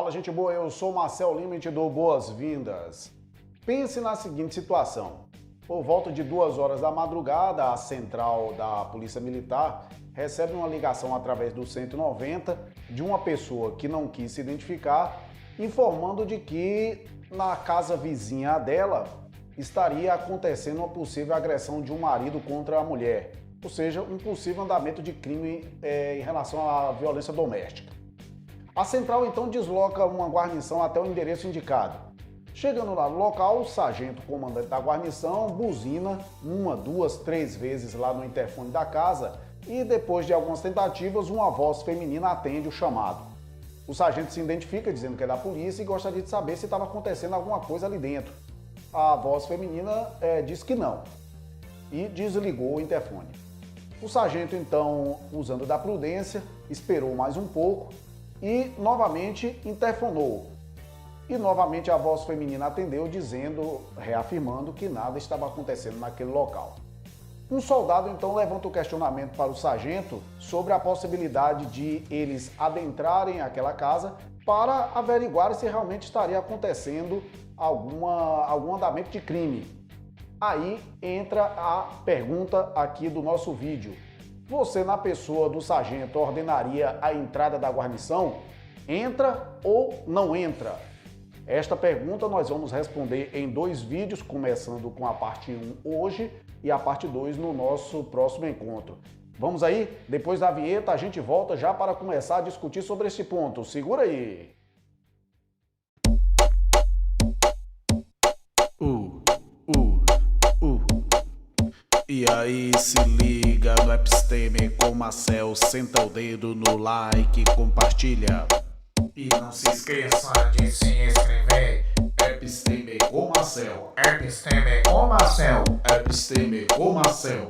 Fala, gente boa, eu sou Marcel Lima e te dou boas-vindas. Pense na seguinte situação. Por volta de 2 horas da madrugada, a central da Polícia Militar recebe uma ligação através do 190 de uma pessoa que não quis se identificar, informando de que na casa vizinha dela estaria acontecendo uma possível agressão de um marido contra a mulher, ou seja, um possível andamento de crime em relação à violência doméstica. A central então desloca uma guarnição até o endereço indicado. Chegando lá no local, o sargento comandante da guarnição buzina 1, 2, 3 vezes lá no interfone da casa e depois de algumas tentativas, uma voz feminina atende o chamado. O sargento se identifica dizendo que é da polícia e gostaria de saber se estava acontecendo alguma coisa ali dentro. A voz feminina diz que não e desligou o interfone. O sargento então, usando da prudência, esperou mais um pouco e novamente interfonou. E novamente a voz feminina atendeu, reafirmando que nada estava acontecendo naquele local. Um soldado então levanta o questionamento para o sargento sobre a possibilidade de eles adentrarem aquela casa para averiguar se realmente estaria acontecendo algum andamento de crime. Aí entra a pergunta aqui do nosso vídeo. Você, na pessoa do sargento, ordenaria a entrada da guarnição? Entra ou não entra? Esta pergunta nós vamos responder em 2 vídeos, começando com a parte 1 hoje e a parte 2 no nosso próximo encontro. Vamos aí? Depois da vinheta a gente volta já para começar a discutir sobre esse ponto. Segura aí! E aí, se liga no Episteme com Marcel, senta o dedo no like, compartilha. E não se esqueça de se inscrever. Episteme com Marcel, Episteme com Marcel, Episteme com Marcel.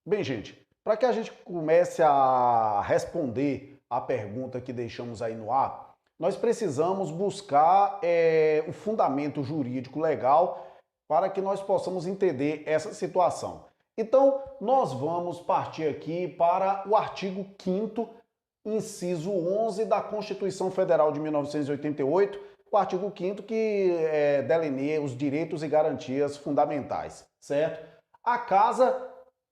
Bem, gente, para que a gente comece a responder a pergunta que deixamos aí no ar, nós precisamos buscar o fundamento jurídico legal para que nós possamos entender essa situação. Então, nós vamos partir aqui para o artigo 5º, inciso 11 da Constituição Federal de 1988, o artigo 5º que delineia os direitos e garantias fundamentais, certo? A casa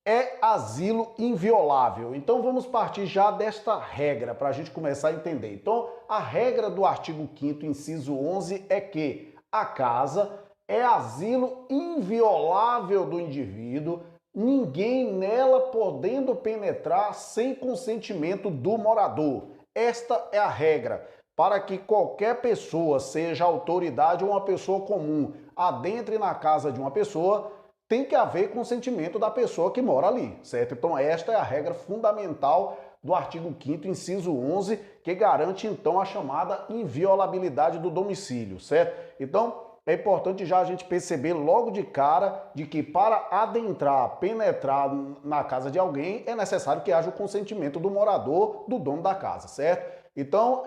é asilo inviolável. Então vamos partir já desta regra para a gente começar a entender. Então a regra do artigo 5º, inciso 11 é que a casa é asilo inviolável do indivíduo, ninguém nela podendo penetrar sem consentimento do morador. Esta é a regra. Para que qualquer pessoa, seja autoridade ou uma pessoa comum, adentre na casa de uma pessoa, tem que haver consentimento da pessoa que mora ali, certo? Então esta é a regra fundamental do artigo 5º, inciso 11, que garante então a chamada inviolabilidade do domicílio, certo? Então é importante já a gente perceber logo de cara de que para adentrar, penetrar na casa de alguém, é necessário que haja o consentimento do morador, do dono da casa, certo? Então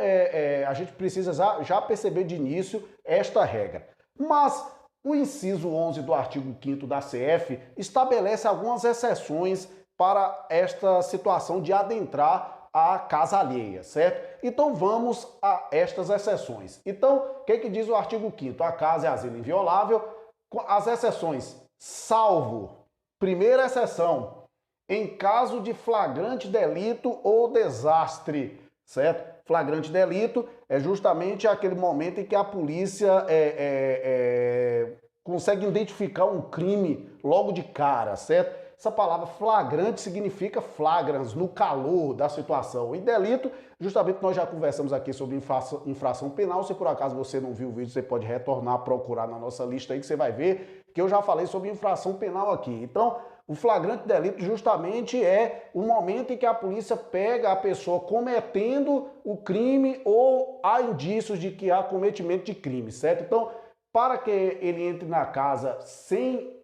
a gente precisa já perceber de início esta regra. Mas o inciso 11 do artigo 5º da CF estabelece algumas exceções para esta situação de adentrar a casa alheia, certo? Então vamos a estas exceções. Então, o que diz o artigo 5º? A casa é asilo inviolável, as exceções, salvo, primeira exceção, em caso de flagrante delito ou desastre, certo? Flagrante delito é justamente aquele momento em que a polícia consegue identificar um crime logo de cara, certo? Essa palavra flagrante significa flagrans, no calor da situação. E delito, justamente nós já conversamos aqui sobre infração penal. Se por acaso você não viu o vídeo, você pode retornar, procurar na nossa lista aí que você vai ver que eu já falei sobre infração penal aqui. Então, o flagrante delito justamente é o momento em que a polícia pega a pessoa cometendo o crime ou há indícios de que há cometimento de crime, certo? Então, para que ele entre na casa sem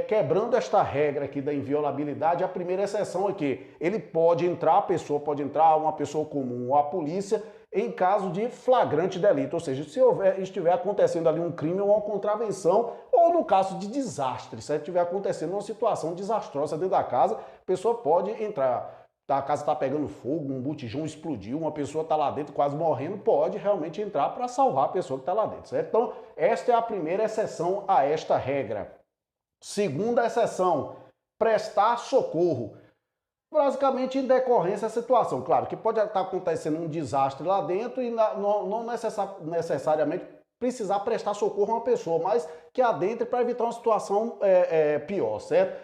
quebrando esta regra aqui da inviolabilidade, a primeira exceção é que ele pode entrar, a pessoa pode entrar, uma pessoa comum ou a polícia, em caso de flagrante delito, ou seja, se estiver acontecendo ali um crime ou uma contravenção, ou no caso de desastre, se estiver acontecendo uma situação desastrosa dentro da casa, a pessoa pode entrar. a casa está pegando fogo, um botijão explodiu, uma pessoa está lá dentro quase morrendo, pode realmente entrar para salvar a pessoa que está lá dentro, certo? Então, esta é a primeira exceção a esta regra. Segunda exceção, prestar socorro. Basicamente em decorrência da situação. Claro que pode estar acontecendo um desastre lá dentro e não necessariamente precisar prestar socorro a uma pessoa, mas que adentre para evitar uma situação pior, certo?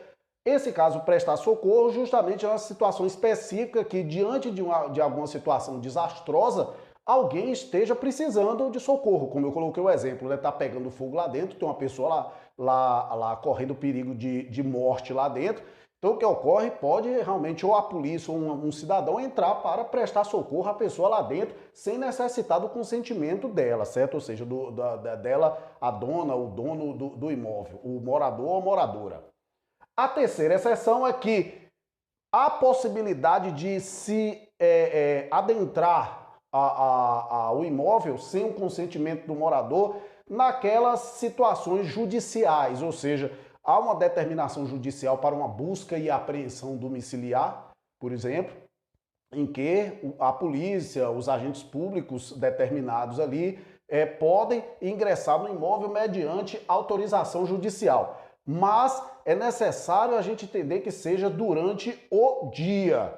Esse caso, prestar socorro, justamente é uma situação específica que, diante de alguma situação desastrosa, alguém esteja precisando de socorro. Como eu coloquei o exemplo, né? Tá pegando fogo lá dentro, tem uma pessoa lá correndo perigo de morte lá dentro. Então o que ocorre pode realmente ou a polícia ou um cidadão entrar para prestar socorro à pessoa lá dentro sem necessitar do consentimento dela, certo? Ou seja, dela, a dona, o dono do imóvel, o morador ou moradora. A terceira exceção é que há possibilidade de se adentrar ao imóvel sem o consentimento do morador naquelas situações judiciais, ou seja, há uma determinação judicial para uma busca e apreensão domiciliar, por exemplo, em que a polícia, os agentes públicos determinados ali podem ingressar no imóvel mediante autorização judicial. Mas é necessário a gente entender que seja durante o dia.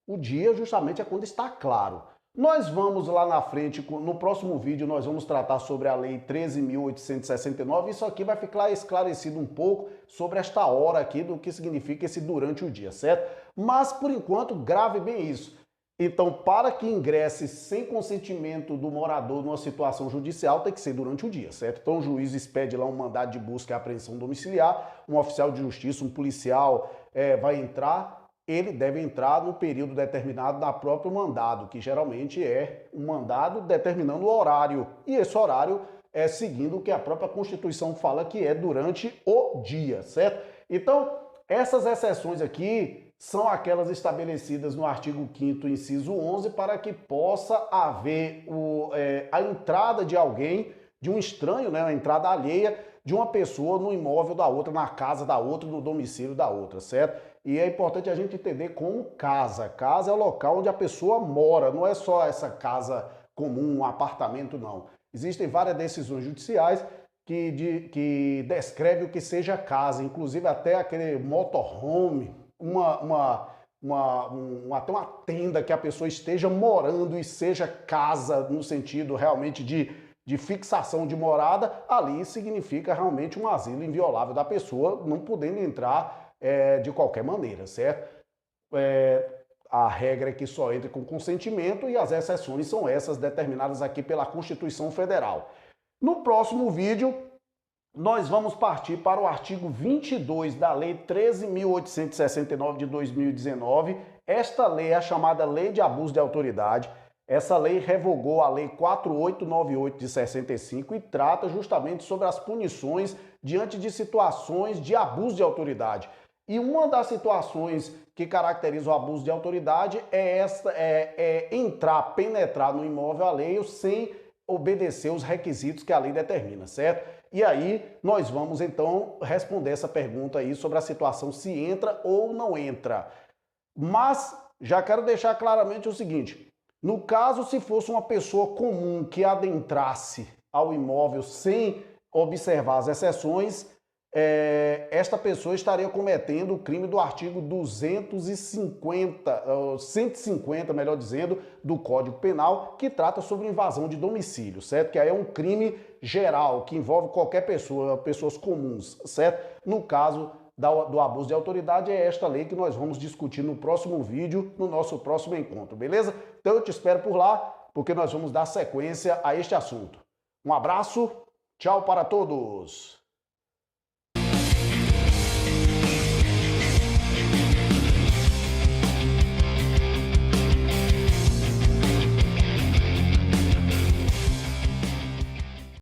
O dia justamente é quando está claro. Nós vamos lá na frente, no próximo vídeo, nós vamos tratar sobre a Lei 13.869. Isso aqui vai ficar esclarecido um pouco sobre esta hora aqui, do que significa esse durante o dia, certo? Mas, por enquanto, grave bem isso. Então, para que ingresse sem consentimento do morador numa situação judicial, tem que ser durante o dia, certo? Então, o juiz expede lá um mandado de busca e apreensão domiciliar, um oficial de justiça, um policial vai entrar. Ele deve entrar no período determinado da próprio mandado, que geralmente é um mandado determinando o horário. E esse horário é seguindo o que a própria Constituição fala que é durante o dia, certo? Então, essas exceções aqui são aquelas estabelecidas no artigo 5º, inciso 11, para que possa haver a entrada de alguém, de um estranho, né, a entrada alheia de uma pessoa no imóvel da outra, na casa da outra, no domicílio da outra, certo? E é importante a gente entender como casa. Casa é o local onde a pessoa mora, não é só essa casa comum, um apartamento, não. Existem várias decisões judiciais que descrevem o que seja casa, inclusive até aquele motorhome, até uma tenda que a pessoa esteja morando e seja casa no sentido realmente de fixação de morada, ali significa realmente um asilo inviolável da pessoa, não podendo entrar de qualquer maneira, certo? A regra é que só entre com consentimento e as exceções são essas determinadas aqui pela Constituição Federal. No próximo vídeo, nós vamos partir para o artigo 22 da Lei 13.869 de 2019. Esta lei é a chamada Lei de Abuso de Autoridade. Essa lei revogou a Lei 4898 de 65 e trata justamente sobre as punições diante de situações de abuso de autoridade. E uma das situações que caracteriza o abuso de autoridade é penetrar no imóvel alheio sem obedecer os requisitos que a lei determina, certo? E aí nós vamos então responder essa pergunta aí sobre a situação se entra ou não entra. Mas já quero deixar claramente o seguinte: no caso, se fosse uma pessoa comum que adentrasse ao imóvel sem observar as exceções, esta pessoa estaria cometendo o crime do artigo 150, melhor dizendo, do Código Penal, que trata sobre invasão de domicílio, certo? Que aí é um crime geral, que envolve qualquer pessoa, pessoas comuns, certo? No caso do abuso de autoridade, é esta lei que nós vamos discutir no próximo vídeo, no nosso próximo encontro, beleza? Então eu te espero por lá, porque nós vamos dar sequência a este assunto. Um abraço, tchau para todos!